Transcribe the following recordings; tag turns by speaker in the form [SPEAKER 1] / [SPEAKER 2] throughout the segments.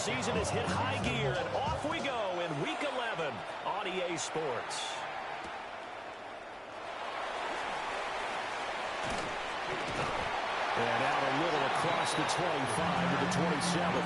[SPEAKER 1] season has hit high gear, and off we go in Week 11 on EA Sports. And out a little across the 25 to the 27.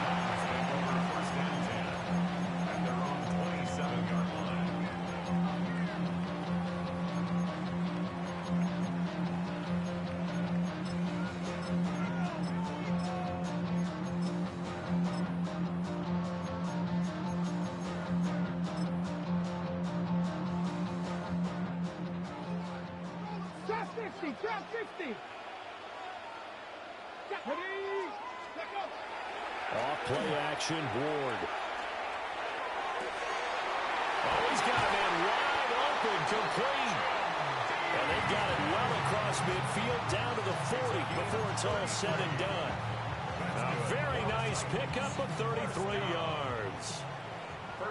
[SPEAKER 1] Off play action, Ward. Oh, he's got a man wide open, complete. And they've got it well across midfield, down to the 40 before it's all said and done. A very nice pickup of 33 yards.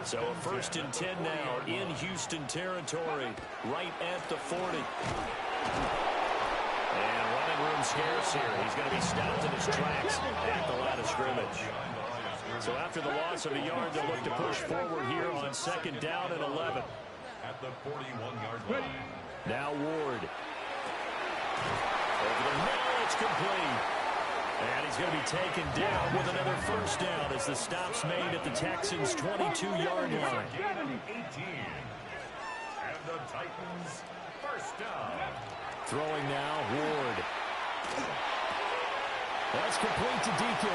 [SPEAKER 1] So a 1st and 10 now in Houston territory, right at the 40. And running room scarce here. He's going to be stopped in his tracks at the line of scrimmage. So after the loss of a yard, they'll look to push forward here on 2nd down and 11.
[SPEAKER 2] At the 41-yard line.
[SPEAKER 1] Now Ward. Over the middle, it's complete. And he's going to be taken down with another 1st down as the stop's made at the Texans' 22-yard line.
[SPEAKER 2] 18. And the Titans' 1st down.
[SPEAKER 1] Throwing now, Ward. That's complete to DK.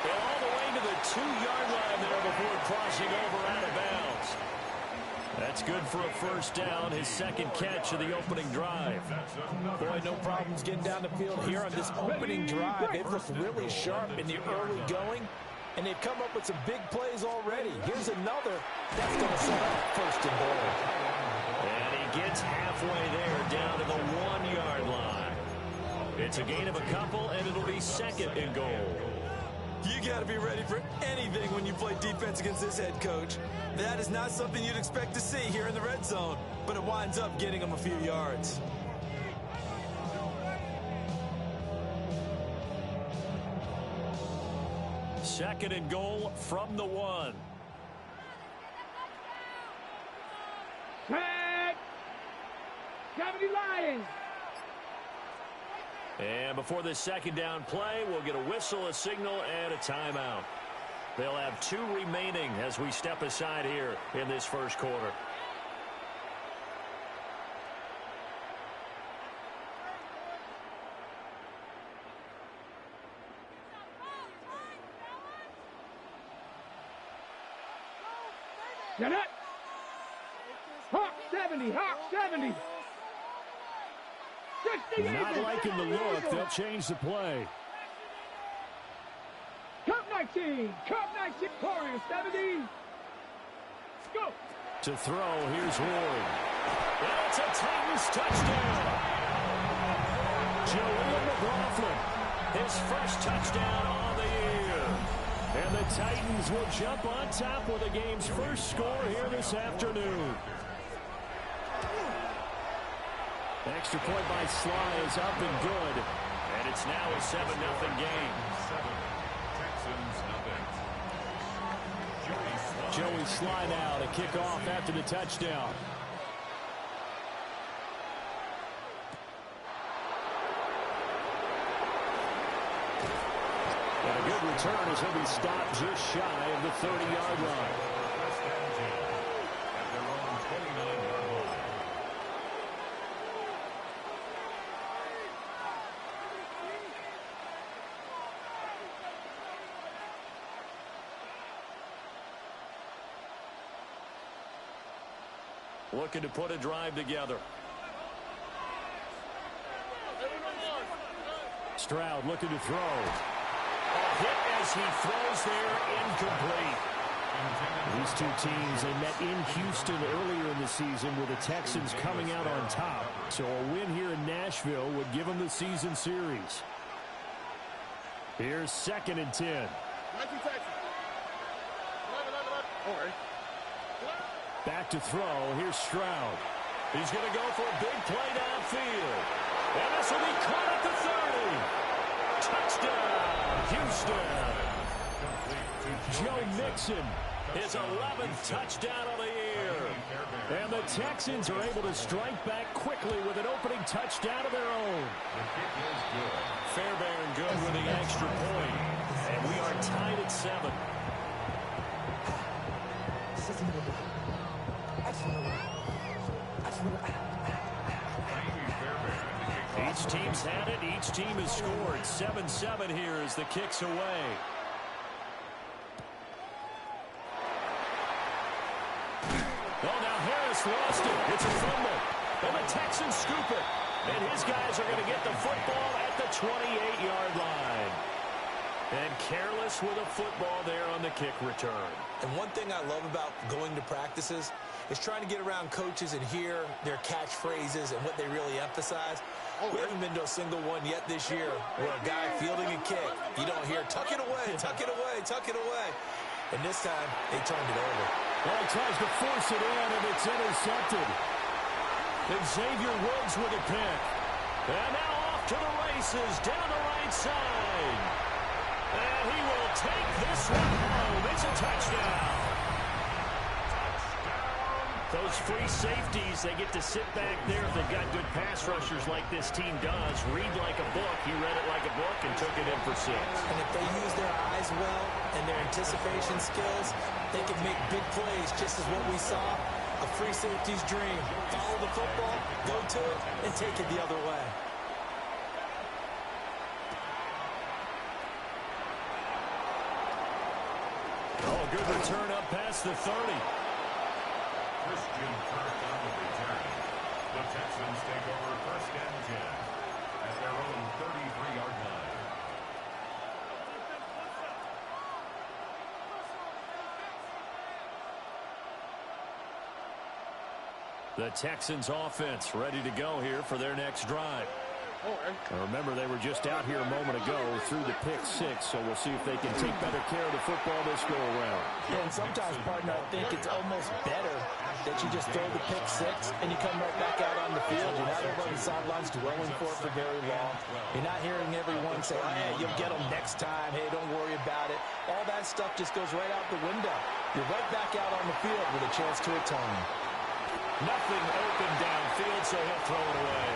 [SPEAKER 1] And all the way to the 2-yard line there before crossing over out of bounds. That's good for a 1st down, his 2nd catch of the opening drive.
[SPEAKER 3] Boy, no problems getting down the field here on this opening drive. They've looked really sharp in the early going, and they've come up with some big plays already. Here's another that's going to set up 1st and goal.
[SPEAKER 1] And he gets halfway there, down to the 1-yard line. It's a gain of a couple, and it'll be 2nd and goal.
[SPEAKER 3] You got to be ready for anything when you play defense against this head coach. That is not something you'd expect to see here in the red zone, but it winds up getting them a few yards.
[SPEAKER 1] Second and goal from the 1.
[SPEAKER 4] Tag! 70 Lions!
[SPEAKER 1] And before this 2nd down play, we'll get a whistle, a signal, and a timeout. They'll have 2 remaining as we step aside here in this 1st quarter.
[SPEAKER 4] Get it! Hawk 70! Hawk 70!
[SPEAKER 1] Not liking the look. They'll change the play.
[SPEAKER 4] Cup 19! Cup 19! Warriors 70! Go!
[SPEAKER 1] To throw, here's Ward. That's a Titans touchdown! Jaleel McLaughlin, his first touchdown on the year. And the Titans will jump on top with the game's first score here this afternoon. Extra point by Sly is up and good. And it's now a 7-0 game. Joey Sly now to kick off after the touchdown. And a good return as he'll be stopped just shy of the 30-yard line. Looking to put a drive together. Stroud looking to throw. A hit as he throws there, incomplete. These two teams, they met in Houston earlier in the season with the Texans coming out on top. So a win here in Nashville would give them the season series. Here's 2nd and 10. Back to throw. Here's Stroud. He's going to go for a big play downfield. And this will be caught at the 30. Touchdown, Houston. Joe Mixon, his 11th touchdown of the year. And the Texans are able to strike back quickly with an opening touchdown of their own. Fairbairn good with the extra point. And we are tied at 7. Each team's had it. Each team has scored. 7-7 here as the kick's away. Oh, now Harris lost it. It's a fumble. And the Texans scoop it. And his guys are going to get the football at the 28-yard line. And careless with a football there on the kick return.
[SPEAKER 3] And one thing I love about going to practices is trying to get around coaches and hear their catchphrases and what they really emphasize. We haven't been to a single one yet this year where a guy fielding a kick, you don't hear, tuck it away, tuck it away, tuck it away. And this time, they turned it over.
[SPEAKER 1] Well, he tries to force it in, and it's intercepted. Xavier Woods with a pick. And now off to the races, down the right side. And he will take this one home. It's a touchdown. Those free safeties, they get to sit back there if they've got good pass rushers like this team does. Read like a book. He read it like a book and took it in for 6.
[SPEAKER 3] And if they use their eyes well and their anticipation skills, they can make big plays, just as what we saw. A free safety's dream. Follow the football, go to it, and take it the other way.
[SPEAKER 1] Oh, good return up past the 30.
[SPEAKER 2] Christian Kirk on the return. The Texans take over 1st and 10 at their own 33-yard line.
[SPEAKER 1] The Texans offense ready to go here for their next drive. Now remember, they were just out here a moment ago through the pick 6, so we'll see if they can take better care of the football this go around.
[SPEAKER 3] And sometimes, partner, I think it's almost better that you just throw the pick 6 and you come right back out on the field. You're not over on the sidelines dwelling for it for very long. You're not hearing everyone say, oh, hey, you'll get them next time. Hey, don't worry about it. All that stuff just goes right out the window. You're right back out on the field with a chance to atone.
[SPEAKER 1] Nothing open downfield, so he'll throw it away.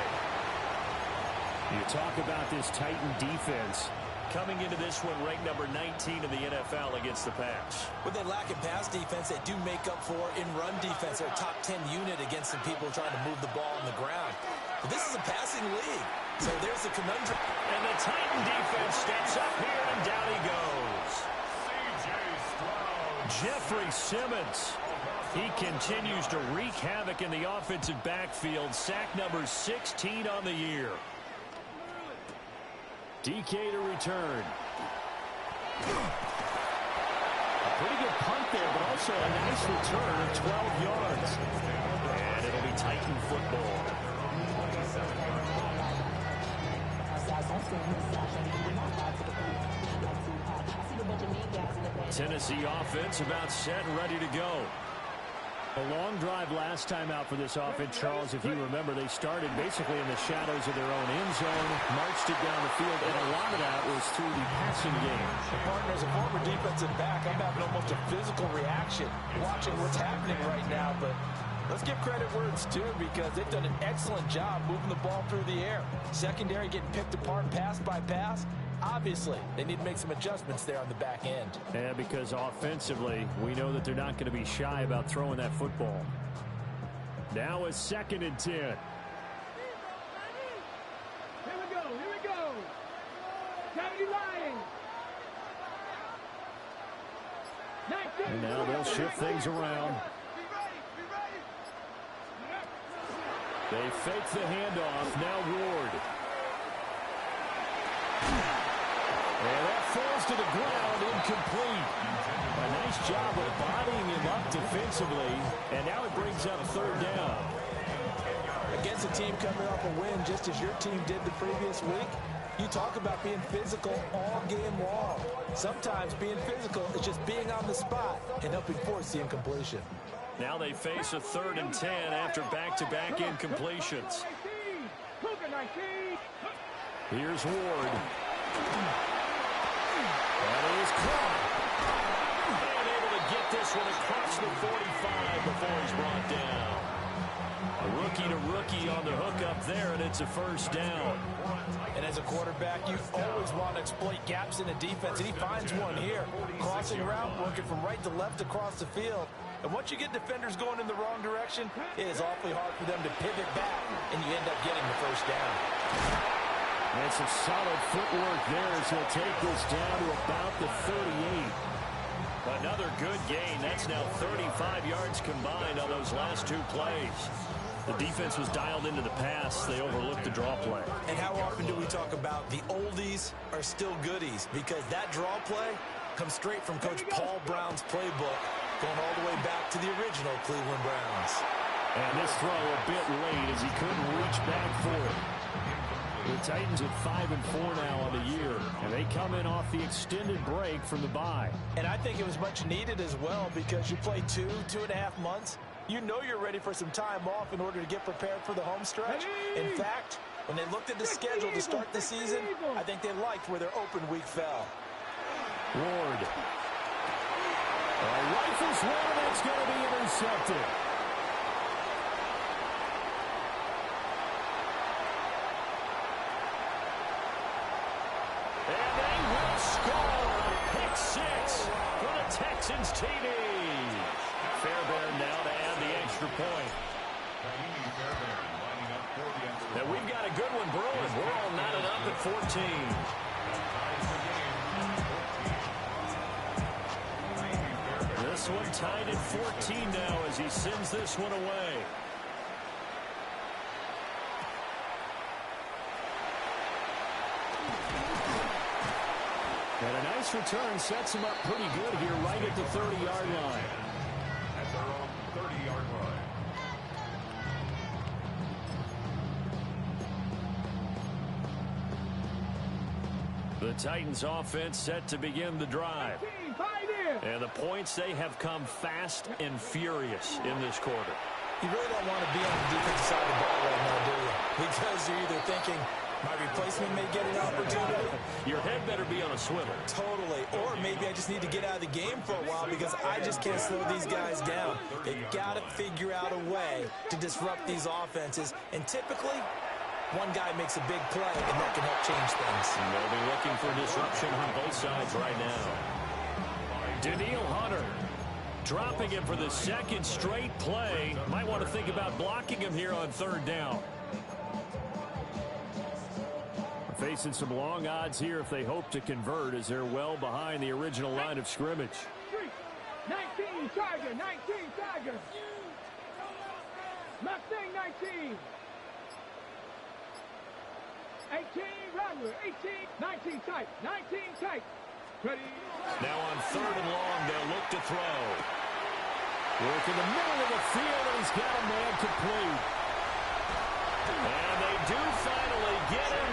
[SPEAKER 1] You talk about this Titan defense. Coming into this one, ranked number 19 in the NFL against the pass.
[SPEAKER 3] With they lack in pass defense, they do make up for in run defense. They're a top 10 unit against some people trying to move the ball on the ground. But this is a passing league, so there's the conundrum.
[SPEAKER 1] And the Titan defense steps up here, and down he goes. Jeffrey Simmons. He continues to wreak havoc in the offensive backfield. Sack number 16 on the year. DK to return. A pretty good punt there, but also a nice return of 12 yards. And it'll be Titan football. Tennessee offense about set and ready to go. A long drive last time out for this offense, Charles. If you remember, they started basically in the shadows of their own end zone, marched it down the field, and a lot of that was through the passing game.
[SPEAKER 3] The partner, as a former defensive back, I'm having almost a physical reaction watching what's happening right now, but let's give credit where it's due because they've done an excellent job moving the ball through the air. Secondary getting picked apart pass by pass. Obviously, they need to make some adjustments there on the back end.
[SPEAKER 1] Yeah, because offensively, we know that they're not going to be shy about throwing that football. Now it's 2nd and 10.
[SPEAKER 4] Here we go, here we go. Kennedy Lions.
[SPEAKER 1] And now they'll shift things around. They fake the handoff. Now Ward. And that falls to the ground, incomplete. A nice job of bodying him up defensively, and now it brings up 3rd down.
[SPEAKER 3] Against a team coming off a win, just as your team did the previous week, you talk about being physical all game long. Sometimes being physical is just being on the spot and helping force the incompletion.
[SPEAKER 1] Now they face a 3rd and 10 after back-to-back incompletions. Here's Ward. That is caught. gets a first down.
[SPEAKER 3] And as a quarterback, you always want to exploit gaps in the defense, and he finds one here. Crossing route, working from right to left across the field. And once you get defenders going in the wrong direction, it is awfully hard for them to pivot back, and you end up getting the first down.
[SPEAKER 1] And some solid footwork there as he'll take this down to about the 38. Another good gain. That's now 35 yards combined on those last two plays. The defense was dialed into the pass. They overlooked the draw play.
[SPEAKER 3] And how often do we talk about the oldies are still goodies? Because that draw play comes straight from Coach Paul Brown's playbook, going all the way back to the original Cleveland Browns.
[SPEAKER 1] And this throw a bit late as he couldn't reach back for it. The Titans at 5-4 now on the year, and they come in off the extended break from the bye.
[SPEAKER 3] And I think it was much needed as well, because you play 2.5 months. You know you're ready for some time off in order to get prepared for the home stretch. In fact, when they looked at the schedule to start the season, I think they liked where their open week fell.
[SPEAKER 1] Ward. Rifles one, and it's going to be intercepted. And they will score a pick six for the Texans TD. Fairbairn now to add the extra point. And we've got a good one brewing. We're all knotted up at 14. This one tied at 14 now as he sends this one away. And a nice return sets him up pretty good here right at the 30-yard line.
[SPEAKER 2] At their own 30-yard line.
[SPEAKER 1] The Titans offense set to begin the drive. And the points, they have come fast and furious in this quarter.
[SPEAKER 3] You really don't want to be on the defensive side of the ball right now, do you? Because you're either thinking, my replacement may get an opportunity.
[SPEAKER 1] Your head better be on a swivel.
[SPEAKER 3] Totally. Or maybe I just need to get out of the game for a while because I just can't slow these guys down. They've got to figure out a way to disrupt these offenses. And typically, one guy makes a big play, and that can help change things.
[SPEAKER 1] And they'll be looking for disruption on both sides right now. Danielle Hunter dropping him for the second straight play. Might want to think about blocking him here on third down. Facing some long odds here if they hope to convert, as they're well behind the original line of scrimmage.
[SPEAKER 4] 19 Tiger, 19 Tiger. Mustang 19. 18 Rattler, 18, 19 tight, 19 tight. Ready.
[SPEAKER 1] Now on third and long, they'll look to throw. Work in the middle of the field, and he's got a man complete. And they do finally get him,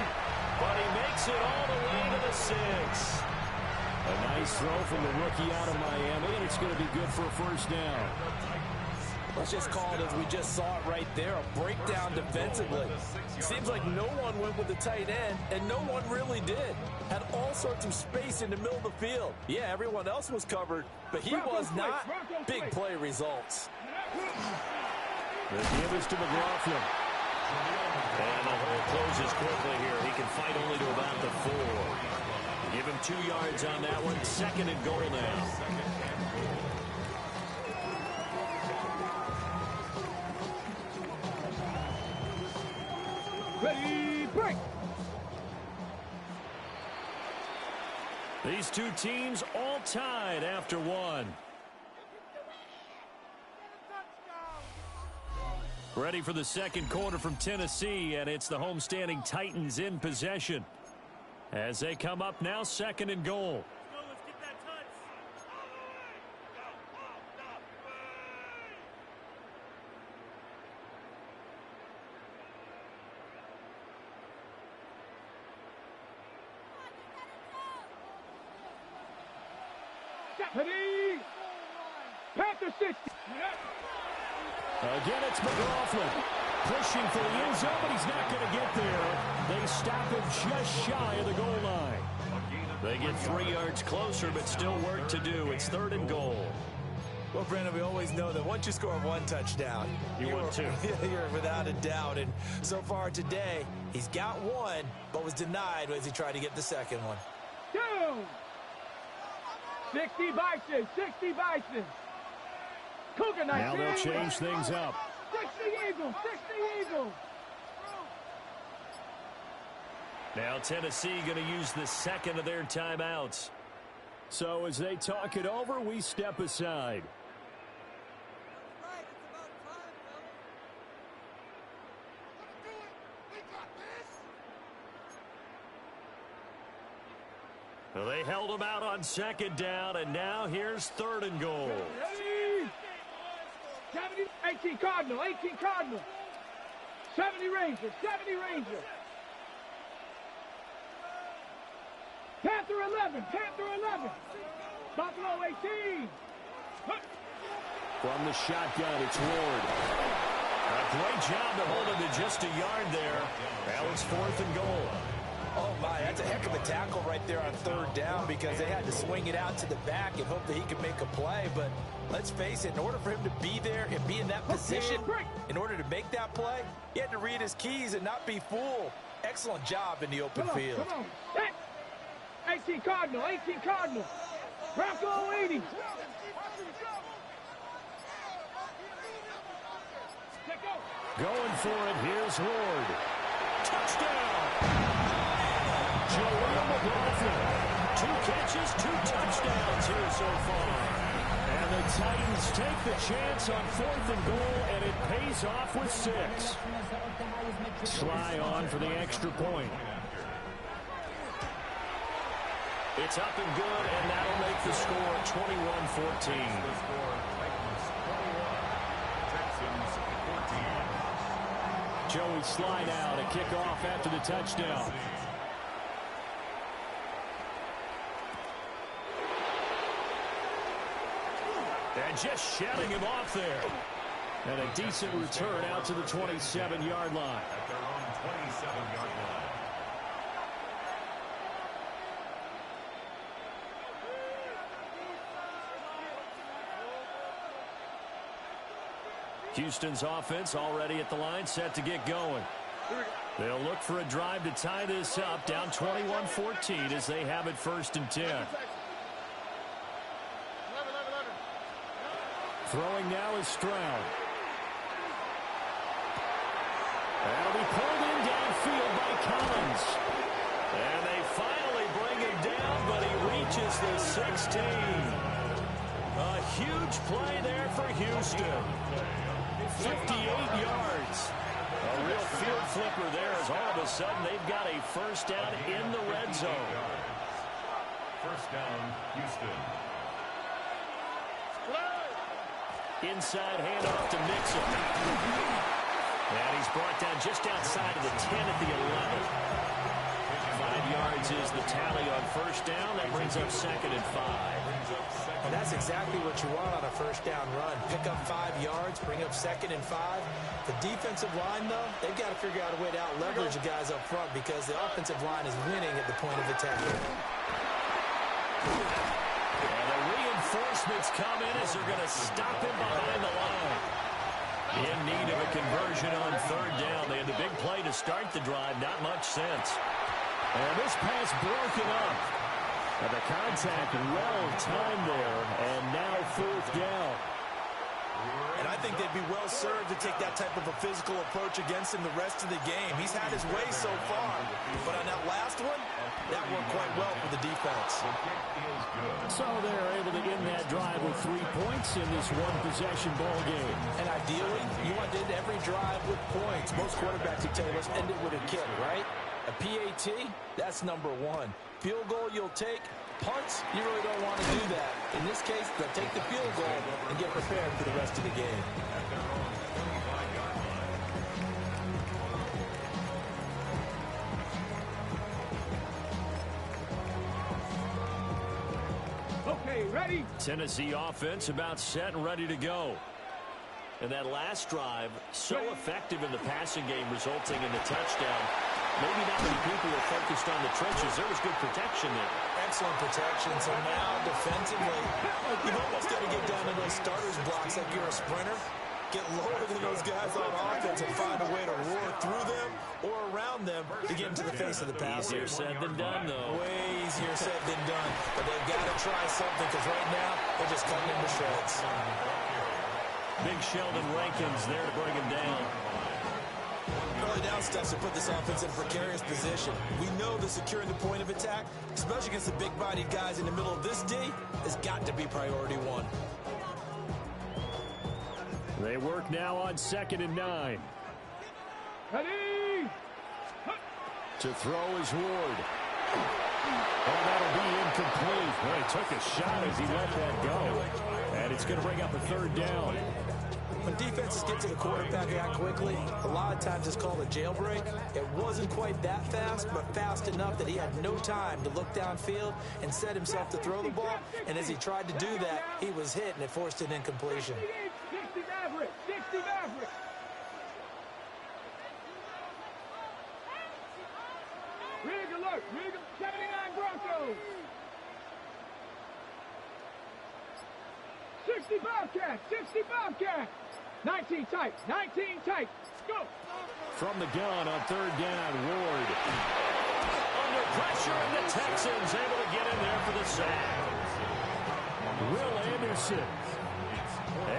[SPEAKER 1] but he makes it all the way to the 6. A nice throw from the rookie out of Miami, and it's going to be good for a first down.
[SPEAKER 3] Let's just call it as we just saw it right there, a breakdown defensively. Seems like no one went with the tight end, and no one really did. Had all sorts of space in the middle of the field. Yeah, everyone else was covered, but he was not. Big play results.
[SPEAKER 1] The give is to McLaughlin. And the hole closes quickly here. He can fight only to about the 4. Give him 2 yards on that one. Second and goal now.
[SPEAKER 4] Ready, break.
[SPEAKER 1] These two teams all tied after one. Ready for the second quarter from Tennessee, and it's the homestanding Titans in possession. As they come up now, second and goal.
[SPEAKER 4] Ready. Panther 60.
[SPEAKER 1] Again, it's McLaughlin pushing for the end zone, but he's not going to get there. They stop him just shy of the goal line. They get 3 yards closer, but still work to do. It's third and goal.
[SPEAKER 3] Well, Brandon, we always know that once you score one touchdown,
[SPEAKER 1] You win two.
[SPEAKER 3] You're without a doubt. And so far today, he's got one, but was denied as he tried to get the second one.
[SPEAKER 4] 2. 60 Bison, 60 Bison. Cougar 19.
[SPEAKER 1] Now they'll change things up.
[SPEAKER 4] 60 Eagles, 60 Eagles.
[SPEAKER 1] Now Tennessee going to use the second of their timeouts. So as they talk it over, we step aside. Well, they held them out on second down, and now here's 3rd and goal.
[SPEAKER 4] Ready? 70, 18 Cardinal, 18 Cardinal. 70 Rangers, 70 Rangers. Panther 11, Panther 11. Buffalo 18.
[SPEAKER 1] From the shotgun, it's Ward. A great job to hold him to just a yard there. Now it's 4th and goal.
[SPEAKER 3] Oh, my, that's a heck of a tackle right there on 3rd down because they had to swing it out to the back and hope that he could make a play. But let's face it, in order for him to be there and be in that position, in order to make that play, he had to read his keys and not be fooled. Excellent job in the open field.
[SPEAKER 4] Come on. Set. 18 Cardinal, 18 Cardinal. Bronco 80.
[SPEAKER 1] Going for it, here's Ward. Touchdown! Jaleel McLaughlin. 2 catches, 2 touchdowns here so far. And the Titans take the chance on 4th and goal, and it pays off with 6. Sly on for the extra point. It's up and good, and that'll make the score 21-14. Joey Sly now to kick off after the touchdown. And just shutting him off there. And a decent return out to the 27-yard line.
[SPEAKER 2] At their own 27-yard line.
[SPEAKER 1] Houston's offense already at the line, set to get going. They'll look for a drive to tie this up, down 21-14 as they have it 1st and 10. Throwing now is Stroud. That'll be pulled in downfield by Collins. And they finally bring him down, but he reaches the 16. A huge play there for Houston. 58 yards. A real field flipper there as all of a sudden they've got a 1st down in the red zone.
[SPEAKER 2] 1st down, Houston.
[SPEAKER 1] Inside handoff to Mixon. And he's brought down just outside of the 10 at the 11. 5 yards is the tally on 1st down. That brings up 2nd and 5.
[SPEAKER 3] And that's exactly what you want on a 1st down run. Pick up 5 yards, bring up 2nd and 5. The defensive line, though, they've got to figure out a way to out-leverage the guys up front because the offensive line is winning at the point of attack.
[SPEAKER 1] And the reinforcements come in as they're going to stop him behind the line. In need of a conversion on 3rd down. They had the big play to start the drive. Not much sense. And this pass broken up. And the contact well timed there. And now 4th down.
[SPEAKER 3] And I think they'd be well served to take that type of a physical approach against him the rest of the game. He's had his way so far. But on that last one, that worked quite well for the defense.
[SPEAKER 1] So they're able to end that drive with 3 points in this one-possession ball game.
[SPEAKER 3] And ideally, you want to end every drive with points. Most quarterbacks would tell you, let's end it with a kick, right? A PAT, that's number 1. Field goal you'll take. Punts, you really don't want to do that. In this case, they'll take the field goal and get prepared for the rest of the game.
[SPEAKER 4] Okay, ready?
[SPEAKER 1] Tennessee offense about set and ready to go. And that last drive, so effective in the passing game, resulting in the touchdown. Maybe not many people were focused on the trenches. There was good protection there.
[SPEAKER 3] excellent protection. So now, defensively, you've almost got to get down to those starters blocks like you're a sprinter. Get lower than those guys on offense and find a way to roar through them or around them to get into the face of the passer.
[SPEAKER 1] Easier said than done, though.
[SPEAKER 3] Way easier said than done. But they've got to try something because right now they're just cutting into shreds.
[SPEAKER 1] Big Sheldon Rankins there to bring him down.
[SPEAKER 3] Early down steps to put this offense in a precarious position. We know that securing the point of attack, especially against the big-bodied guys in the middle of this D, has got to be priority one.
[SPEAKER 1] They work now on 2nd and 9.
[SPEAKER 4] Ready?
[SPEAKER 1] To throw is Ward. Oh, that'll be incomplete. Well, he took a shot as he let that go. And it's going to bring up a 3rd down.
[SPEAKER 3] When defenses get to the quarterback that quickly, a lot of times it's called a jailbreak. It wasn't quite that fast, but fast enough that he had no time to look downfield and set himself to throw the ball. And as he tried to do that, he was hit, and it forced an incompletion.
[SPEAKER 4] 60 Maverick. 60 Maverick. Rig alert. Rig 79 Broncos. 60 Bobcat. 60 Bobcat. 19 tight. 19 tight. Go.
[SPEAKER 1] From the gun on 3rd down, Ward. Under pressure, and the Texans able to get in there for the sack. Will Anderson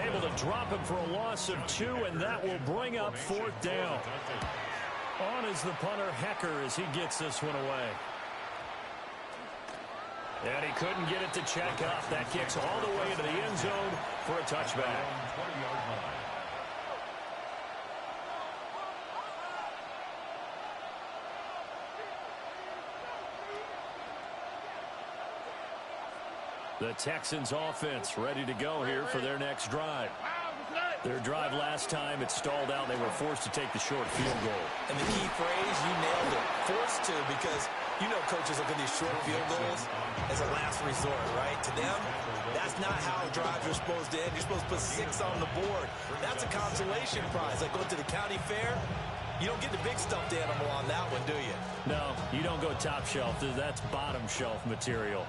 [SPEAKER 1] able to drop him for a loss of 2, and that will bring up 4th down. On is the punter, Hecker, as he gets this one away. And he couldn't get it to check up. That kicks all the way into the end zone for a touchback. The Texans offense ready to go here for their next drive. Their drive last time, it stalled out. They were forced to take the short field goal.
[SPEAKER 3] And the key phrase, you nailed it. Forced to, because you know coaches look at these short field goals as a last resort, right? To them, that's not how drives are supposed to end. You're supposed to put 6 on the board. That's a consolation prize. Like going to the county fair, you don't get the big stuffed animal on that one, do you?
[SPEAKER 1] No, you don't go top shelf. That's bottom shelf material.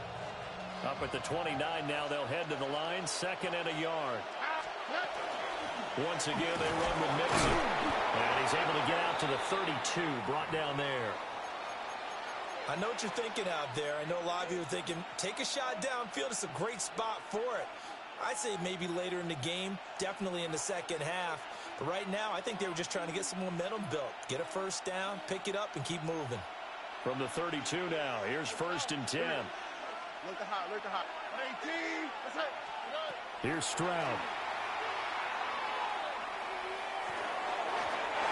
[SPEAKER 1] Up at the 29 now, they'll head to the line. 2nd and a yard. Once again, they run with Mixon. And he's able to get out to the 32, brought down there.
[SPEAKER 3] I know what you're thinking out there. I know a lot of you are thinking, take a shot downfield. It's a great spot for it. I'd say maybe later in the game, definitely in the second half. But right now, I think they were just trying to get some momentum built. Get a first down, pick it up, and keep moving.
[SPEAKER 1] From the 32 now, here's 1st and 10.
[SPEAKER 5] Look the hot, look the hot. 18, that's it.
[SPEAKER 1] Here's Stroud.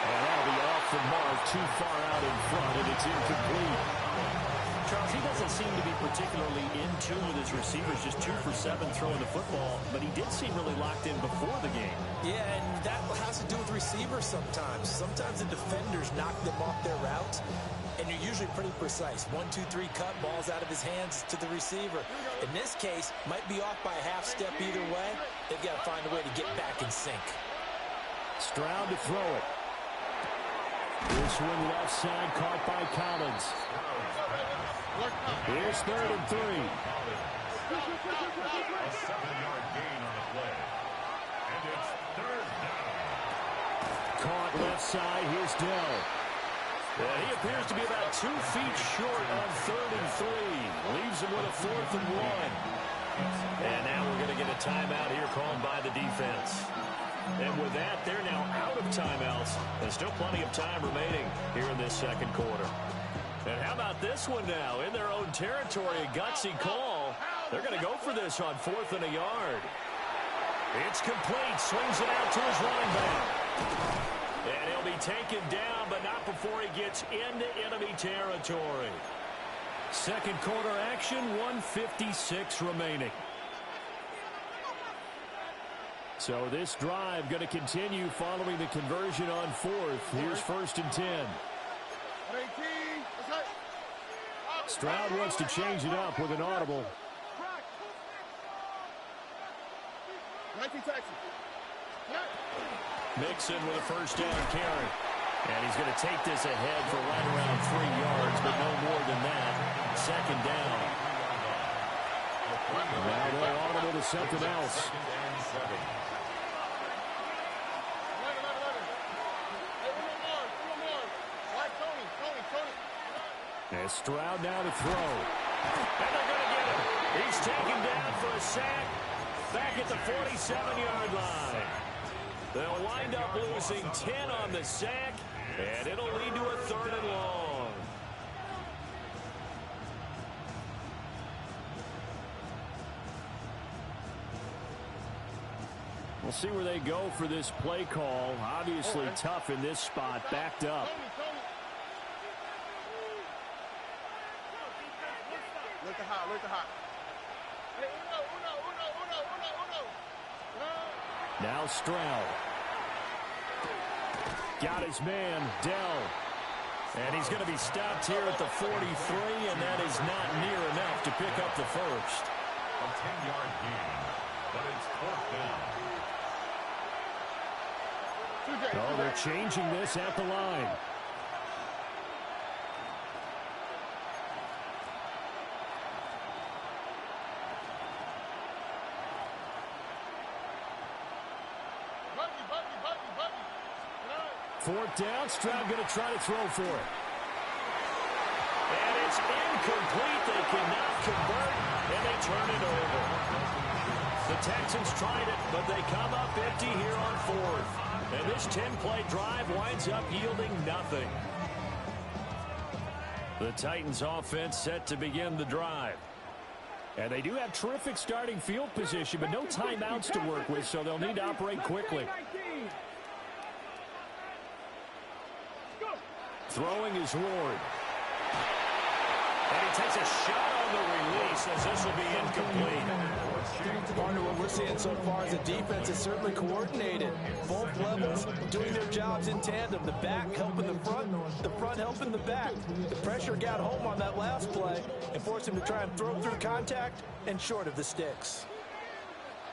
[SPEAKER 1] And that'll be off the mark, too far out in front, and it's incomplete. Charles, he doesn't seem to be particularly in tune with his receivers, just 2 for 7 throwing the football, but he did seem really locked in before the game.
[SPEAKER 3] Yeah, and that has to do with receivers sometimes. Sometimes the defenders knock them off their routes, and you're usually pretty precise. 1, 2, 3 cut, balls out of his hands to the receiver. In this case, might be off by a half step either way. They've got to find a way to get back in sync.
[SPEAKER 1] Stroud to throw it. This one left side, caught by Collins. Here's 3rd and 3.
[SPEAKER 2] A 7-yard gain on the play. And it's 3rd down.
[SPEAKER 1] Caught left side, here's Dell. And he appears to be about 2 feet short on 3rd and 3. Leaves him with a 4th and 1. And now we're going to get a timeout here called by the defense. And with that, they're now out of timeouts. There's still plenty of time remaining here in this second quarter. And how about this one now? In their own territory, a gutsy call. They're going to go for this on 4th and a yard. It's complete. Swings it out to his running back. And he'll be taken down, but not before he gets into enemy territory. Second quarter action, 1:56 remaining. So this drive going to continue following the conversion on 4th. Here's 1st and 10.
[SPEAKER 5] 18, that's it.
[SPEAKER 1] Stroud wants to change it up with an audible.
[SPEAKER 5] 19 Texas.
[SPEAKER 1] Mixon with a first down carry. And he's going to take this ahead for right around 3 yards, but no more than that. Second down. to something else.
[SPEAKER 2] Second and 7.
[SPEAKER 1] And Stroud now to throw. And they're going to get him. He's taken down for a sack back at the 47-yard line. They'll wind up losing 10 on the sack, and it'll lead to a 3rd and long. We'll see where they go for this play call. Obviously tough in this spot, backed up.
[SPEAKER 5] Look at hot, look at hot.
[SPEAKER 1] Now Stroud. Got his man, Dell. And he's going to be stopped here at the 43, and that is not near enough to pick up the first.
[SPEAKER 2] A 10-yard gain, but it's 4th down.
[SPEAKER 1] Oh, they're changing this at the line. Fourth down, Stroud going to try to throw for it. And it's incomplete. They cannot convert, and they turn it over. The Texans tried it, but they come up empty here on 4th. And this 10-play drive winds up yielding nothing. The Titans offense set to begin the drive. And they do have terrific starting field position, but no timeouts to work with, so they'll need to operate quickly. Throwing is Ward. And he takes a shot on the release as this will be incomplete.
[SPEAKER 3] Partner, what we're seeing so far is the defense is certainly coordinated. Both levels doing their jobs in tandem. The back helping the front helping the back. The pressure got home on that last play and forced him to try and throw through contact and short of the sticks.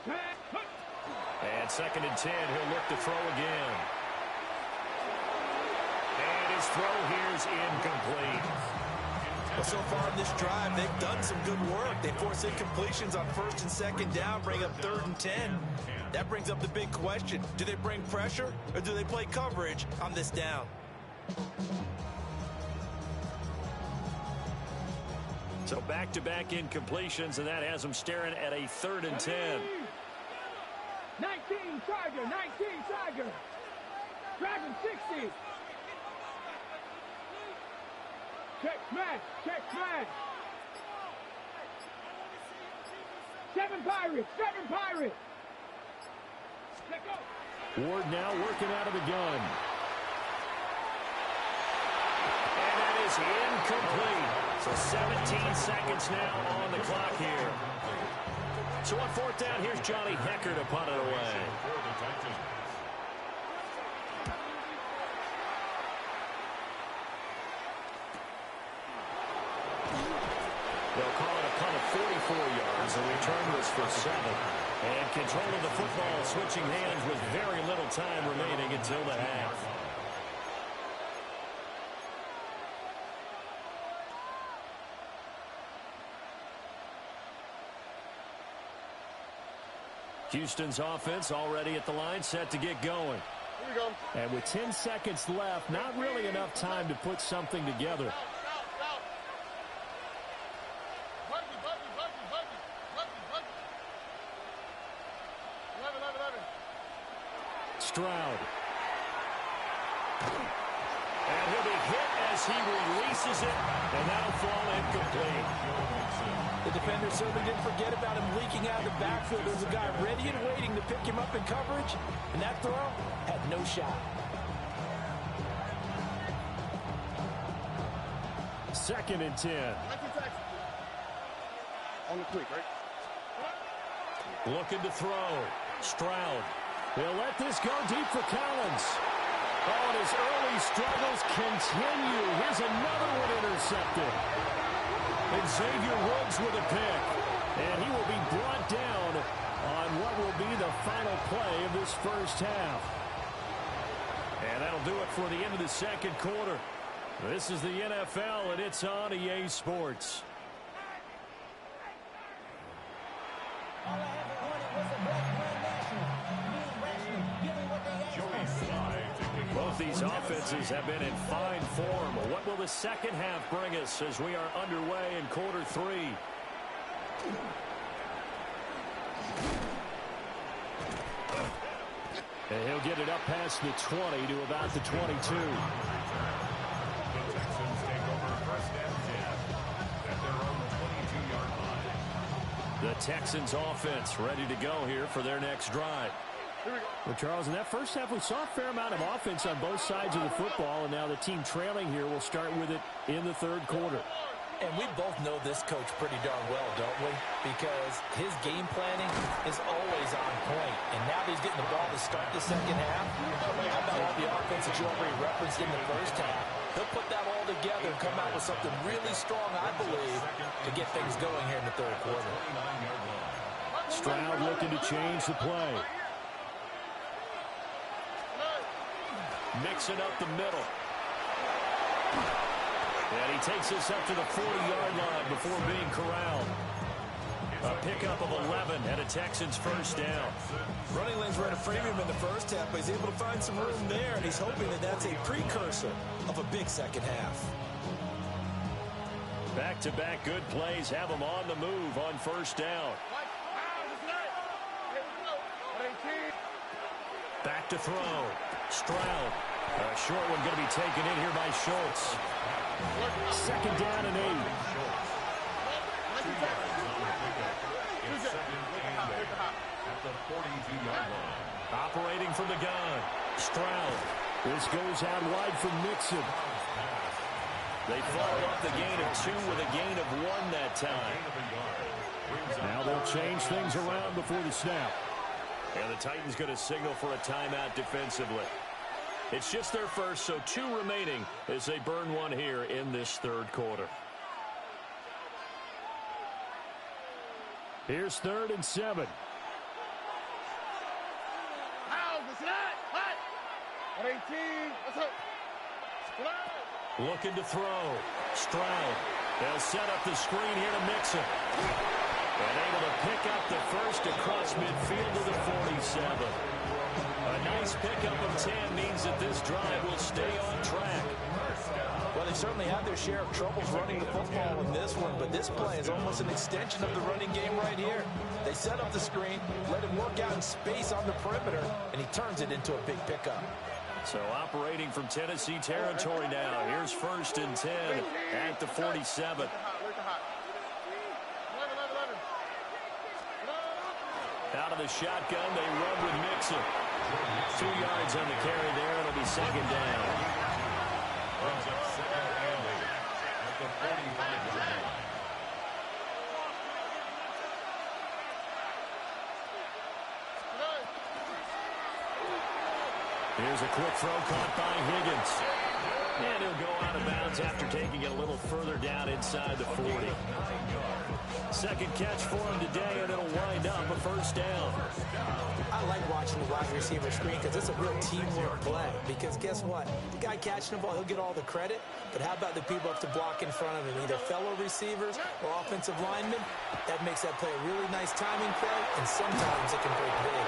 [SPEAKER 1] And 2nd and 10, he'll look to throw again. And his throw here is incomplete.
[SPEAKER 3] Well, so far in this drive, they've done some good work. They force incompletions on 1st and 2nd down, bring up 3rd and 10. That brings up the big question. Do they bring pressure or do they play coverage on this down?
[SPEAKER 1] So back-to-back incompletions, and that has them staring at a 3rd and 10.
[SPEAKER 4] 19 Tiger, 19 Tiger. Dragon 60. Check smash, check smash. 7 Pirates, 7 Pirates. Let go.
[SPEAKER 1] Ward now working out of the gun. And that is incomplete. So 17 seconds now on the clock here. So on 4th down, here's Johnny Hekker to punt it away. They'll call it a punt of 44 yards. The return was for 7. And control of the football switching hands with very little time remaining until the half. Houston's offense already at the line, set to get going.
[SPEAKER 5] Here we go.
[SPEAKER 1] And with 10 seconds left, not really enough time to put something together. Stroud. And he'll be hit as he releases it, and that'll fall incomplete.
[SPEAKER 3] The defender certainly didn't forget about him leaking out of the backfield. There was a guy ready and waiting to pick him up in coverage, and that throw had no shot.
[SPEAKER 1] 2nd and 10.
[SPEAKER 5] On the quick, right?
[SPEAKER 1] Looking to throw. Stroud. They'll let this go deep for Collins. Oh, and his early struggles continue. Here's another one intercepted. And Xavier Woods with a pick. And he will be brought down on what will be the final play of this first half. And that'll do it for the end of the 2nd quarter. This is the NFL, and it's on EA Sports. These offenses have been in fine form. What will the second half bring us as we are underway in quarter three? And he'll get it up past the 20 to about the 22.
[SPEAKER 2] The Texans take over first and 10 at their own 22-yard line.
[SPEAKER 1] The Texans offense ready to go here for their next drive.
[SPEAKER 3] Well, Charles, in that first half, we saw a fair amount of offense on both sides of the football, and now the team trailing here will start with it in the third quarter.
[SPEAKER 6] And we both know this coach pretty darn well, don't we? Because his game planning is always on point. And now that he's getting the ball to start the second half, how about all the offense that you already referenced in the first half? He'll put that all together and come out with something really strong, I believe, to get things going here in the third quarter.
[SPEAKER 1] Stroud looking to change the play. Mixing up the middle. And he takes us up to the 40-yard line before being corralled. A pickup of 11 and a Texans first down.
[SPEAKER 3] Running lanes were at a premium in the first half, but he's able to find some room there, and he's hoping that that's a precursor of a big second half.
[SPEAKER 1] Back-to-back good plays have him on the move on first down. Back to throw. Stroud. A short one going to be taken in here by Schultz. Second down and 8.
[SPEAKER 2] At the 42-yard line.
[SPEAKER 1] Operating from the gun. Stroud. This goes out wide for Mixon. They follow up the gain of 2 with a gain of 1 that time. Now they'll change things around before the snap. And the Titans going to signal for a timeout defensively. It's just their first, so 2 remaining as they burn one here in this third quarter. Here's 3rd and 7. Looking to throw. Stroud. They'll set up the screen here to Mixon. And able to pick up the first across midfield to the 47. A nice pickup of 10 means that this drive will stay on track.
[SPEAKER 6] Well, they certainly had their share of troubles running the football in this one, but this play is almost an extension of the running game right here. They set up the screen, let him work out in space on the perimeter, and he turns it into a big pickup.
[SPEAKER 1] So operating from Tennessee territory now. Here's 1st and 10 at the 47. Out of the shotgun, they run with Mixon. 2 yards on the carry there. It'll be second down.
[SPEAKER 2] Brings up second and 8 at the 45-yard line.
[SPEAKER 1] Here's a quick throw caught by Higgins. And he'll go out of bounds after taking it a little further down inside the 40. Second catch for him today, and it'll wind up a first down.
[SPEAKER 6] I like watching the wide receiver screen because it's a real teamwork play. Because guess what? The guy catching the ball, he'll get all the credit. But how about the people up to block in front of him, either fellow receivers or offensive linemen? That makes that play a really nice timing play, and sometimes it can break big.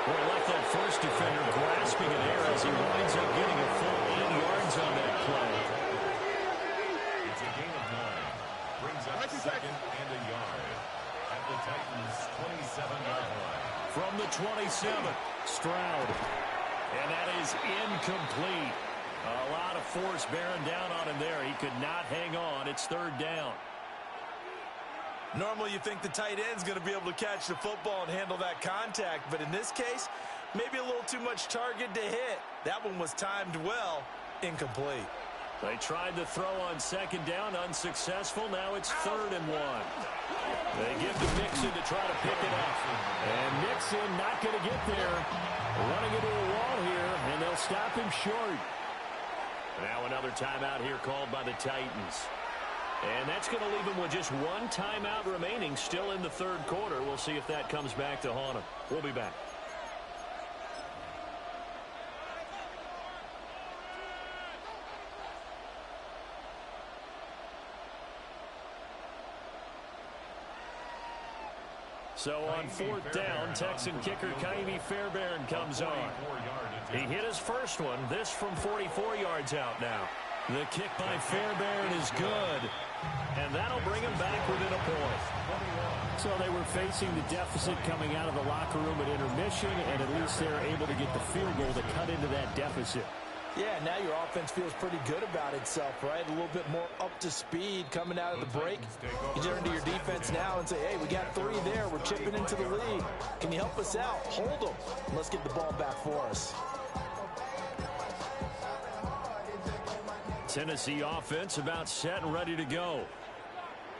[SPEAKER 1] Well, left that first defender grasping in air as he winds up getting a full 8 yards on that play.
[SPEAKER 2] It's a gain of 9. Brings up second and a yard at the Titans' 27-yard line.
[SPEAKER 1] From the 27, Stroud. And that is incomplete. A lot of force bearing down on him there. He could not hang on. It's 3rd down.
[SPEAKER 3] Normally you think the tight end's going to be able to catch the football and handle that contact, but in this case, maybe a little too much target to hit. That one was timed well, incomplete.
[SPEAKER 1] They tried to throw on second down, unsuccessful. Now it's 3rd and 1. They give to Mixon to try to pick it up. And Mixon not going to get there. Running into a wall here, and they'll stop him short. Now another timeout here called by the Titans. And that's going to leave him with just 1 timeout remaining still in the third quarter. We'll see if that comes back to haunt him. We'll be back. So on 4th down, Texan kicker Ka'imi Fairbairn comes on. He hit his first one, this from 44 yards out now. The kick by Fairbairn is good, and that'll bring him back within a point. So they were facing the deficit coming out of the locker room at intermission, and at least they're able to get the field goal to cut into that deficit.
[SPEAKER 3] Yeah, now your offense feels pretty good about itself, right? A little bit more up to speed coming out of the break. You turn to your defense now and say, hey, we got 3 there. We're chipping into the lead. Can you help us out? Hold them. Let's get the ball back for us.
[SPEAKER 1] Tennessee offense about set and ready to go.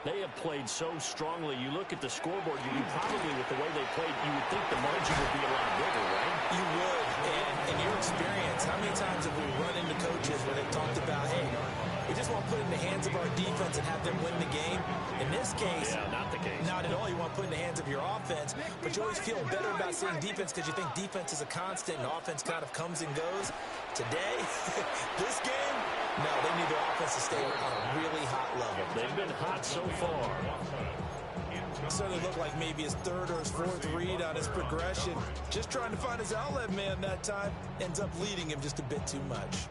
[SPEAKER 1] They have played so strongly. You look at the scoreboard, you probably, with the way they played, you would think the margin would be a lot bigger, right?
[SPEAKER 3] You would. And in your experience, how many times have we run into coaches where they've talked about, hey, we just want to put it in the hands of our defense and have them win the game? In this case,
[SPEAKER 1] not the case.
[SPEAKER 3] Not at all. You want to put it in the hands of your offense, but you always feel better about seeing defense because you think defense is a constant and offense kind of comes and goes. Today, this game, no, they need their offense to stay on a really hot level.
[SPEAKER 1] They've been hot so far.
[SPEAKER 3] Certainly looked like maybe his 3rd or his 4th read on his progression. Just trying to find his outlet man that time. Ends up leading him just a bit too much.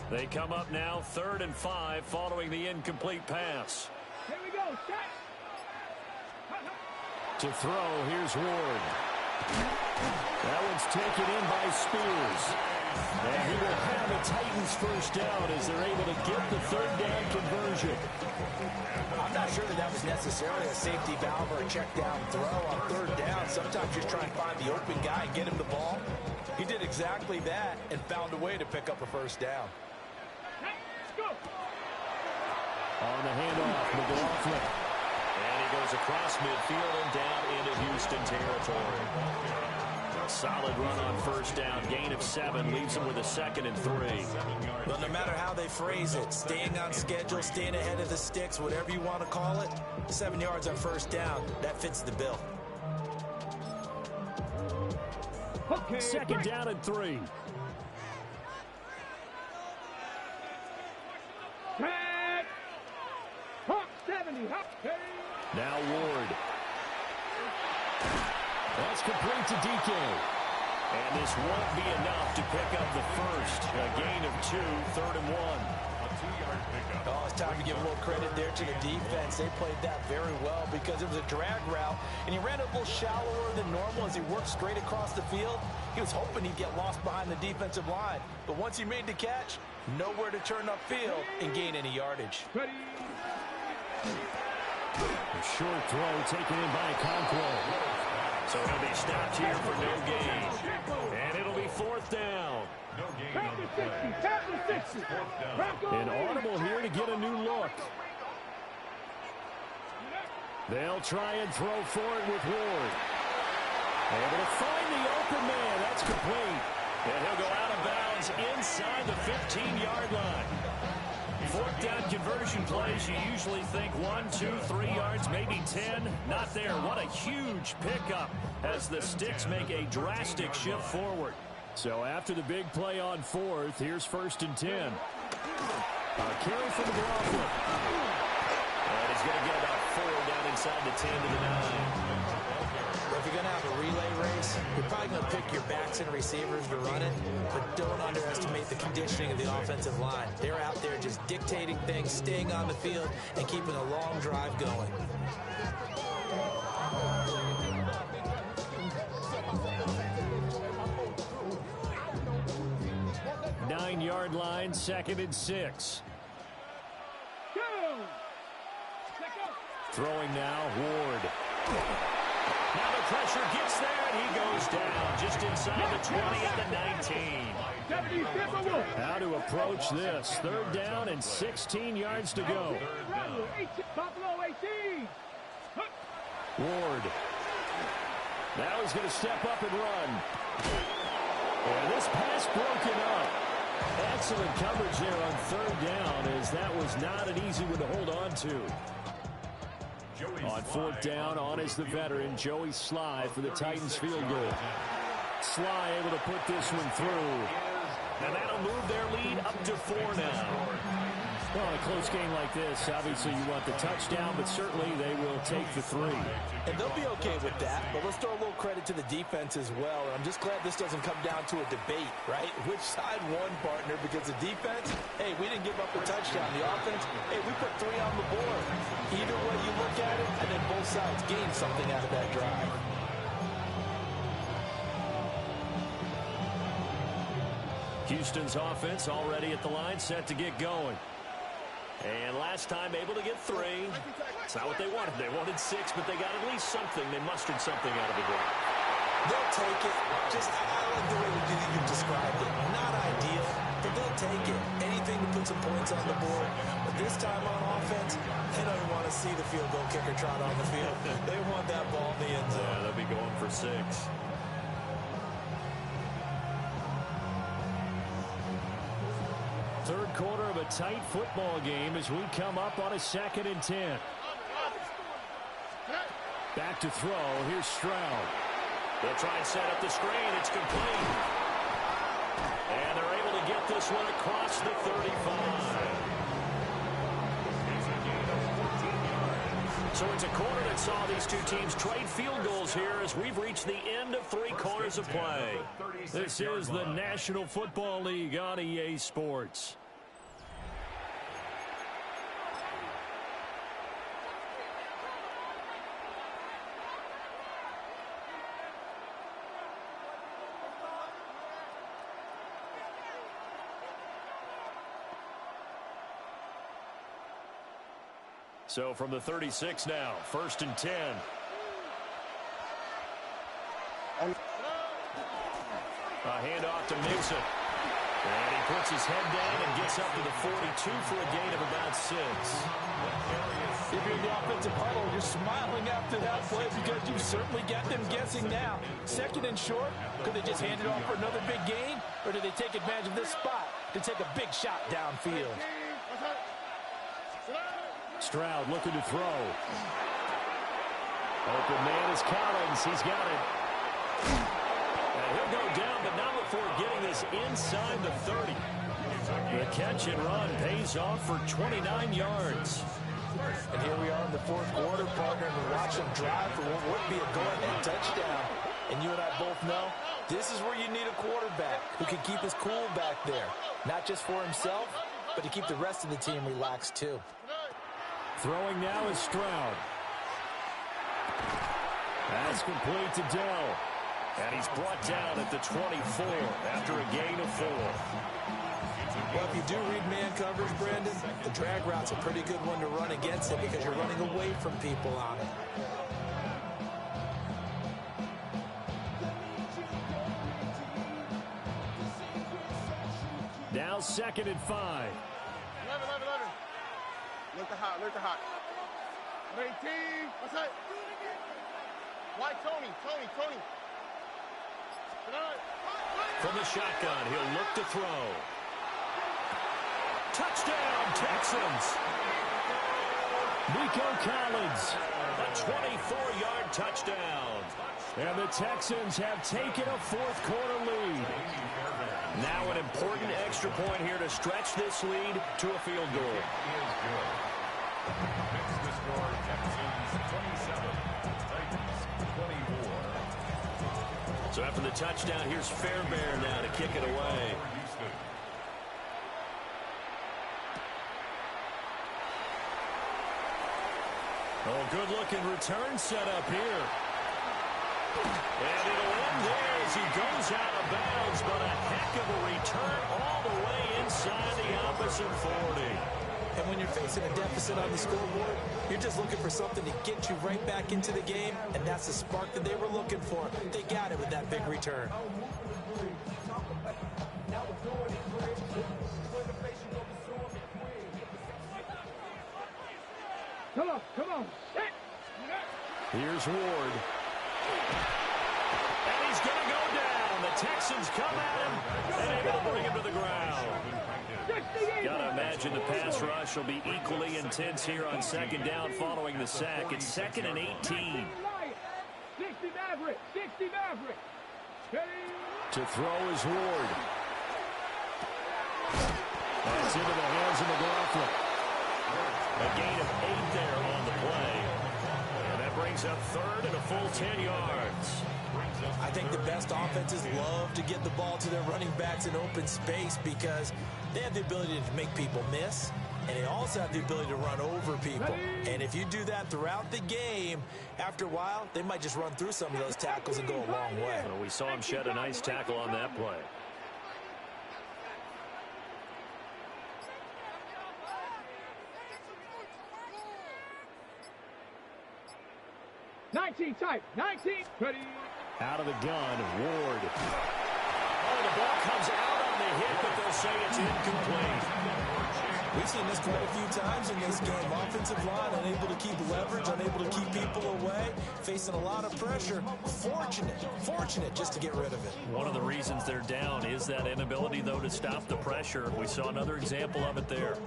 [SPEAKER 1] They come up now 3rd and 5 following the incomplete pass.
[SPEAKER 4] Here we go. Set.
[SPEAKER 1] To throw, here's Ward. That one's taken in by Spears. And he will have the Titans first down as they're able to get the 3rd down conversion.
[SPEAKER 3] I'm not sure that was necessarily a safety valve or a check down throw on 3rd down. Sometimes just try and find the open guy and get him the ball. He did exactly that and found a way to pick up a first down.
[SPEAKER 1] On the handoff, McLaughlin. And he goes across midfield and down into Houston territory. A solid run on 1st down. Gain of 7 leaves him with a 2nd and 3.
[SPEAKER 3] Well, no matter how they phrase it, staying on schedule, staying ahead of the sticks, whatever you want to call it, 7 yards on 1st down, that fits the bill.
[SPEAKER 4] Okay,
[SPEAKER 1] 2nd down and 3.
[SPEAKER 4] Tag. Hawk 70. Hawk.
[SPEAKER 1] Now Ward. That's complete to DK. And this won't be enough to pick up the first. A gain of 2, 3rd and 1.
[SPEAKER 2] A 2-yard pickup.
[SPEAKER 3] Oh, it's time to give a little credit there to the defense. They played that very well because it was a drag route, and he ran a little shallower than normal as he worked straight across the field. He was hoping he'd get lost behind the defensive line, but once he made the catch, nowhere to turn upfield and gain any yardage.
[SPEAKER 4] Ready.
[SPEAKER 1] A short throw taken in by Conquo. So he'll be stopped here for no gain. And it'll be 4th down.
[SPEAKER 2] No gain on the play.
[SPEAKER 4] Tap the 60.
[SPEAKER 1] An audible here to get a new look. They'll try and throw for it with Ward. Able to find the open man. That's complete. And he'll go out of bounds inside the 15-yard line. 4th down conversion plays, you usually think 1, 2, 3 yards, maybe 10. Not there. What a huge pickup as the Sticks make a drastic shift forward. So after the big play on 4th, here's 1st and 10. A carry from McLaughlin. And he's going to get about 4 down inside the 10 to the 9.
[SPEAKER 3] If you're going to have a relay race, you're probably going to pick your backs and receivers to run it, but don't underestimate the conditioning of the offensive line. They're out there just dictating things, staying on the field, and keeping a long drive going.
[SPEAKER 1] Nine-yard line, 2nd and 6.
[SPEAKER 4] Go.
[SPEAKER 1] Throwing now, Ward. Now the pressure gets there, and he goes down just inside the 20 at the 19. How to approach this. 3rd down and 16 yards to go.
[SPEAKER 4] Buffalo 18.
[SPEAKER 1] Ward. Now he's going to step up and run. And this pass broken up. Excellent coverage there on 3rd down, as that was not an easy one to hold on to. On fourth down, on is the veteran, Joey Sly for the Titans field goal. Sly able to put this one through. And that'll move their lead up to 4 now. Well, in a close game like this, obviously you want the touchdown, but certainly they will take the 3.
[SPEAKER 6] And they'll be okay with that, but let's throw a little credit to the defense as well. And I'm just glad this doesn't come down to a debate, right? Which side won, partner? Because the defense, hey, we didn't give up a touchdown. The offense, hey, we put 3 on the board. Either way you look at it, and then both sides gain something out of that drive.
[SPEAKER 1] Houston's offense already at the line, set to get going. And last time able to get 3. It's not what they wanted. They wanted 6, but they got at least something. They mustered something out of the drive.
[SPEAKER 6] They'll take it. Just, I like the way you've described it. Not ideal, but they'll take it. Anything to put some points on the board. But this time on offense, they don't want to see the field goal kicker trot on the field. They want that ball in the end zone.
[SPEAKER 1] Yeah, they'll be going for 6. Third quarter of a tight football game as we come up on a 2nd and 10. Back to throw. Here's Stroud. They'll try and set up the screen. It's complete. And they're able to get this one across the 35. So it's a quarter that saw these two teams trade field goals here as we've reached the end of 3 quarters of play. This is the National Football League on EA Sports. So from the 36 now, 1st and 10. A handoff to Mixon. And he puts his head down and gets up to the 42 for a gain of about 6.
[SPEAKER 3] If you're in the offensive huddle, you're smiling after that play because you certainly got them guessing now. 2nd and short, could they just hand it off for another big gain? Or do they take advantage of this spot to take a big shot downfield?
[SPEAKER 1] Stroud looking to throw. Open man is Collins. He's got it. And he'll go down, but not before getting this inside the 30. The catch and run pays off for 29 yards.
[SPEAKER 6] And here we are in the 4th quarter, partner, and we watch them drive for what would be a go-ahead touchdown. And you and I both know this is where you need a quarterback who can keep his cool back there. Not just for himself, but to keep the rest of the team relaxed too.
[SPEAKER 1] Throwing now is Stroud. That's complete to Dell. And he's brought down at the 24 after a gain of 4.
[SPEAKER 6] Well, if you do read man coverage, Brandon, the drag route's a pretty good one to run against it because you're running away from people on it.
[SPEAKER 1] Now 2nd and 5.
[SPEAKER 5] 11. Look the hot. 18. What's that? White Tony.
[SPEAKER 1] From the shotgun, he'll look to throw. Touchdown, Texans. Nico Collins, a 24-yard touchdown. And the Texans have taken a 4th quarter lead. Now an important extra point here to stretch this lead to a field goal.
[SPEAKER 2] Fix the score, Texans 27, Titans 24.
[SPEAKER 1] So after the touchdown, here's Fairbairn now to kick it away. Oh, good-looking return set up here. And it'll end there as he goes out of bounds, but a heck of a return all the way inside the opposite 40.
[SPEAKER 6] And when you're facing a deficit on the scoreboard, you're just looking for something to get you right back into the game, and that's the spark that they were looking for. They got it with that big return.
[SPEAKER 4] Come on.
[SPEAKER 1] Here's Ward. And he's going to go down. The Texans come at him and able to bring him to the ground. Got to imagine the pass rush will be equally intense here on second down following the sack. It's 2nd and 18.
[SPEAKER 4] 60 Maverick. 60 Maverick.
[SPEAKER 1] To throw is Ward. That's into the hands of McLaughlin. A gain of 8 there on the play. And that brings up 3rd and a full 10 yards.
[SPEAKER 6] I think the best offenses love to get the ball to their running backs in open space because they have the ability to make people miss, and they also have the ability to run over people. And if you do that throughout the game, after a while, they might just run through some of those tackles and go a long way.
[SPEAKER 1] Well, we saw him shed a nice tackle on that play.
[SPEAKER 4] Type 19. Ready.
[SPEAKER 1] Out of the gun, Ward. Oh, the ball comes out on the hit, but they'll say it's incomplete.
[SPEAKER 6] We've seen this quite a few times in this game. Offensive line unable to keep leverage, unable to keep people away, facing a lot of pressure. Fortunate just to get rid of it.
[SPEAKER 1] One of the reasons they're down is that inability, though, to stop the pressure. We saw another example of it there.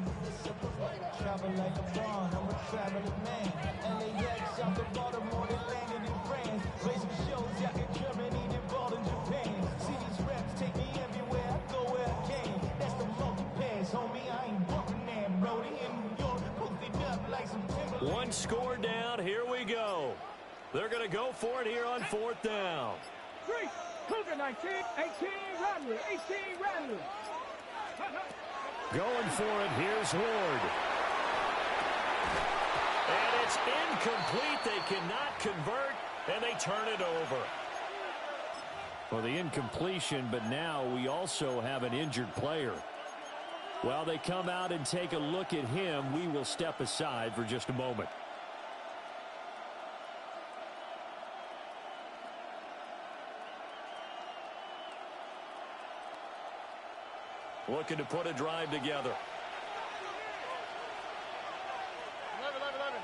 [SPEAKER 1] One score down. Here we go. They're going to go for it here on 4th down.
[SPEAKER 4] 3. Cougar 19. 18 Rattler. 18 Rattler.
[SPEAKER 1] Going for it. Here's Ward. And it's incomplete. They cannot convert, and they turn it over. Well, the incompletion, but now we also have an injured player. While they come out and take a look at him, we will step aside for just a moment. Looking to put a drive together.
[SPEAKER 5] 11.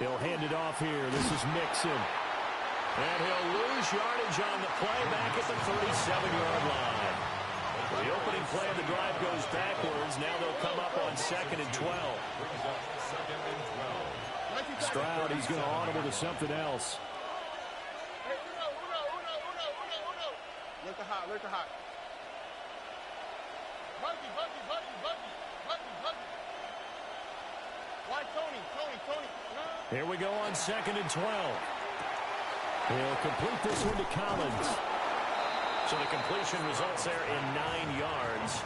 [SPEAKER 1] He'll hand it off here. This is Mixon. And he'll lose yardage on the play back at the 37-yard line. The opening play of the drive goes backwards. Now they'll come up on 2nd and 12. Stroud, he's going to audible to something else.
[SPEAKER 5] Hey, Uno. Look at hot. Buggy. Why Tony?
[SPEAKER 1] Here we go on 2nd and 12. He'll complete this one to Collins. So the completion results there in 9 yards.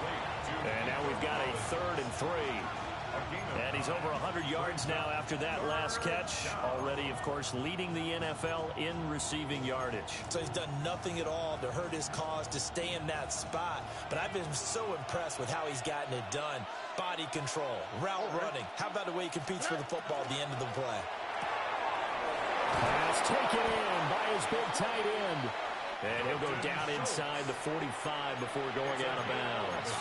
[SPEAKER 1] And now we've got a 3rd and 3. And he's over 100 yards now after that last catch. Already, of course, leading the NFL in receiving yardage.
[SPEAKER 6] So he's done nothing at all to hurt his cause, to stay in that spot. But I've been so impressed with how he's gotten it done. Body control, route running. How about the way he competes for the football at the end of the play?
[SPEAKER 1] Pass taken in by his big tight end. And he'll go down inside the 45 before going out of bounds.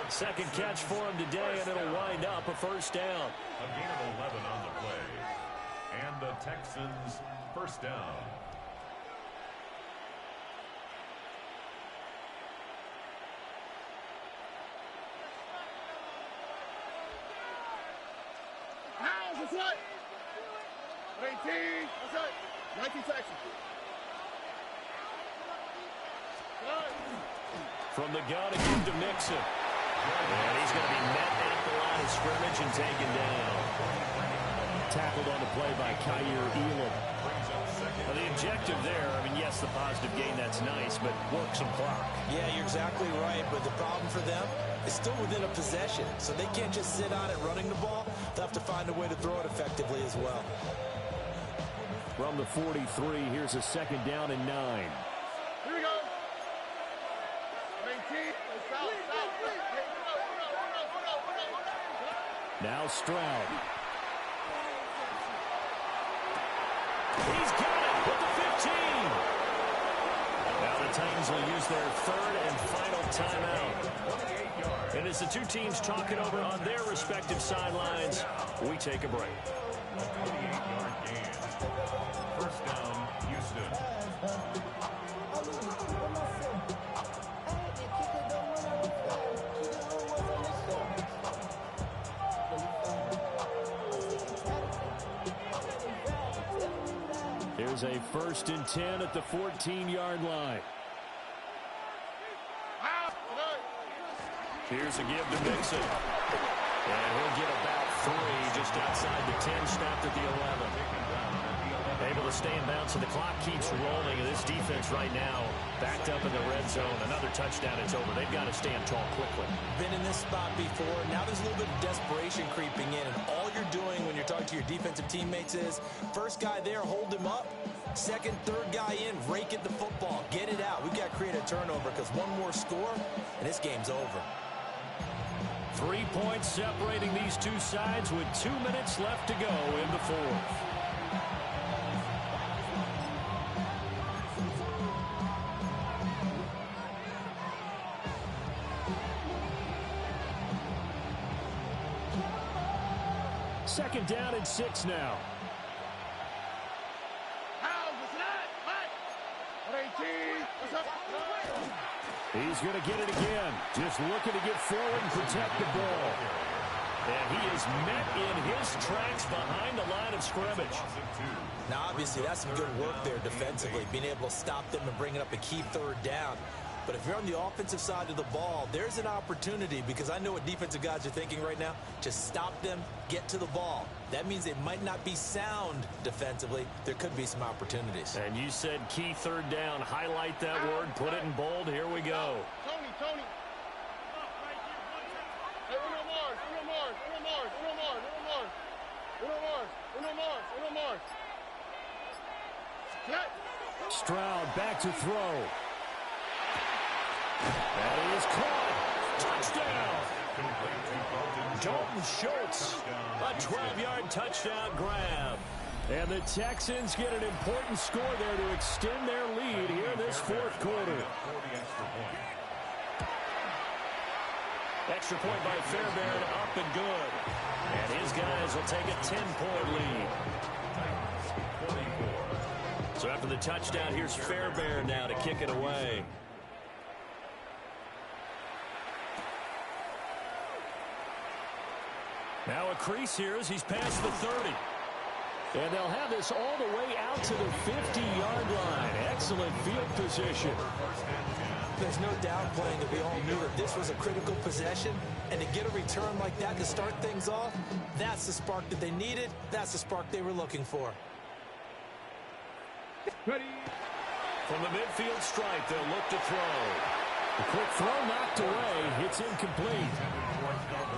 [SPEAKER 1] Second catch for him today, and it'll wind up a 1st down.
[SPEAKER 2] A gain of 11 on the play. And the Texans 1st down.
[SPEAKER 5] What's up? 18. What's up? 19 Texans.
[SPEAKER 1] From the gun again to Mixon. And he's going to be met at the line of scrimmage and taken down. Tackled on the play by Kaiir Elam. Well, the objective there, I mean, yes, the positive gain, that's nice, but work some clock.
[SPEAKER 6] Yeah, you're exactly right, but the problem for them is still within a possession, so they can't just sit on it running the ball. They'll have to find a way to throw it effectively as well.
[SPEAKER 1] From the 43, here's a 2nd down and 9.
[SPEAKER 5] Here we go. 18.
[SPEAKER 1] Now Stroud. He's got it with the 15. Now the Titans will use their 3rd and final timeout. And as the two teams talk it over on their respective sidelines, we take a break.
[SPEAKER 2] 28-yard gain. First down, Houston.
[SPEAKER 1] Here's a 1st and 10 at the 14-yard line. Here's a give to Mixon. And he'll get about 3 just outside the 10, snapped at the 11. Able to stay in bounds, so the clock keeps rolling. And this defense right now backed up in the red zone. Another touchdown, it's over. They've got to stand tall quickly.
[SPEAKER 6] Been in this spot before. Now there's a little bit of desperation creeping in. And all you're doing when you're talking to your defensive teammates is, first guy there, hold him up. Second, third guy in, rake at the football. Get it out. We've got to create a turnover because one more score, and this game's over.
[SPEAKER 1] 3 points separating these two sides with 2 minutes left to go in the fourth. Second down and 6 now. He's going to get it again. Just looking to get forward and protect the ball. And he is met in his tracks behind the line of scrimmage.
[SPEAKER 6] Now, obviously, that's some good work there defensively, being able to stop them and bringing up a key third down. But if you're on the offensive side of the ball, there's an opportunity, because I know what defensive guys are thinking right now. Just stop them, get to the ball. That means they might not be sound defensively. There could be some opportunities.
[SPEAKER 1] And you said key third down. Highlight that word, put it in bold. Here we go.
[SPEAKER 5] Tony. Hey, Uno Mars.
[SPEAKER 1] Stroud back to throw. That is caught. Touchdown. Dalton Schultz. A 12-yard touchdown grab. And the Texans get an important score there to extend their lead here this fourth quarter. Extra point by Fairbairn, up and good. And his guys will take a 10-point lead. So after the touchdown, here's Fairbairn now to kick it away. Now a crease here as he's past the 30. And they'll have this all the way out to the 50-yard line. Excellent field position.
[SPEAKER 6] There's no downplaying that we all knew that this was a critical possession. And to get a return like that to start things off, that's the spark that they needed. That's the spark they were looking for.
[SPEAKER 4] Ready.
[SPEAKER 1] From the midfield stripe, they'll look to throw. The quick throw knocked away. It's incomplete.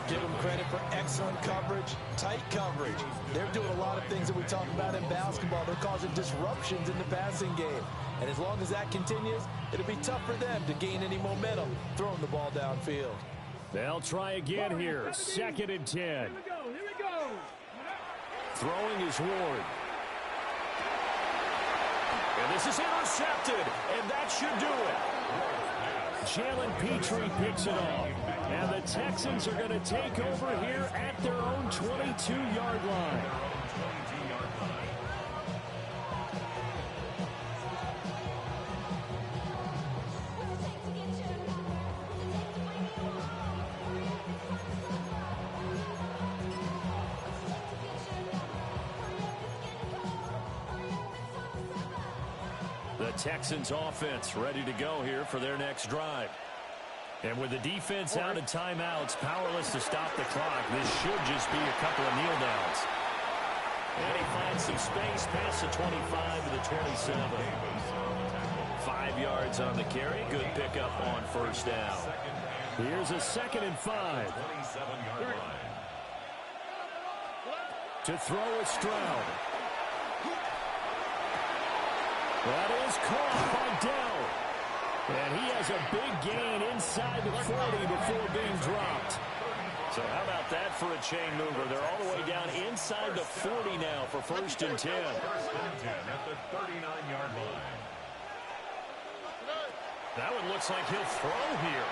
[SPEAKER 6] Give them credit for excellent coverage, tight coverage. They're doing a lot of things that we talk about in basketball. They're causing disruptions in the passing game. And as long as that continues, it'll be tough for them to gain any momentum throwing the ball downfield.
[SPEAKER 1] They'll try again here. 2nd and 10.
[SPEAKER 4] Here we go.
[SPEAKER 1] Throwing is Ward. And this is intercepted, and that should do it. Jalen Petrie picks it off. And the Texans are going to take over here at their own 22-yard line. The Texans offense ready to go here for their next drive. And with the defense out of timeouts, powerless to stop the clock, this should just be a couple of kneel downs. And he finds some space past the 25 to the 27. 5 yards on the carry. Good pickup on first down. Here's a 2nd and 5.
[SPEAKER 2] 27-yard line.
[SPEAKER 1] To throw is Stroud. That is caught by Dell. And he has a big gain inside the 40 before being dropped. So how about that for a chain mover? They're all the way down inside the 40 now for 1st and 10.
[SPEAKER 2] 1st and 10 at the 39-yard line.
[SPEAKER 1] That one looks like he'll throw here.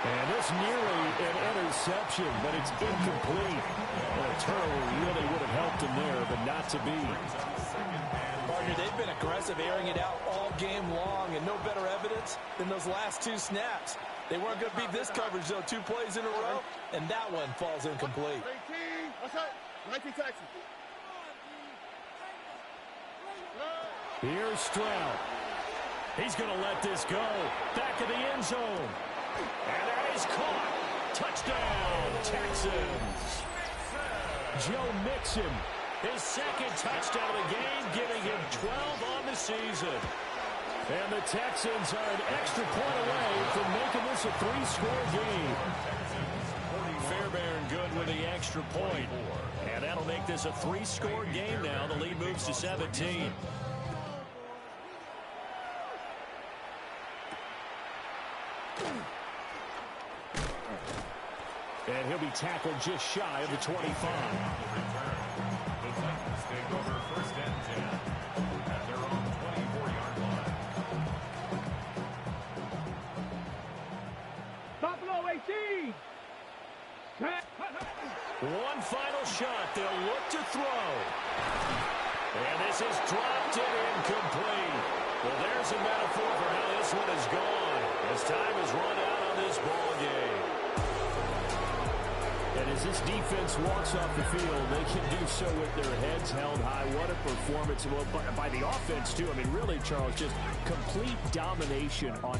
[SPEAKER 1] And this nearly an reception, but it's incomplete. And a turnover really would have helped him there, but not to be.
[SPEAKER 3] Partner, they've been aggressive, airing it out all game long, and no better evidence than those last 2 snaps. They weren't going to beat this coverage, though, 2 plays in a row, and that one falls incomplete.
[SPEAKER 5] 18, what's up? 19 Texas.
[SPEAKER 1] Here's Stroud. He's going to let this go. Back of the end zone. And that is caught. Touchdown, Texans. Joe Mixon, his second touchdown of the game, giving him 12 on the season. And the Texans are an extra point away from making this a 3-score game. Fairbairn good with the extra point. And that'll make this a 3-score game now. The lead moves to 17. And he'll be tackled just shy of the 25.
[SPEAKER 2] The Titans take over 1st and 10 at their own 24-yard line.
[SPEAKER 4] Buffalo 18.
[SPEAKER 1] One final shot. They'll look to throw. And this is dropped and incomplete. Well, there's a metaphor for how this one is gone. As time has run out on this ball game. And as this defense walks off the field, they can do so with their heads held high. What a performance by the offense, too. I mean, really, Charles, just complete domination on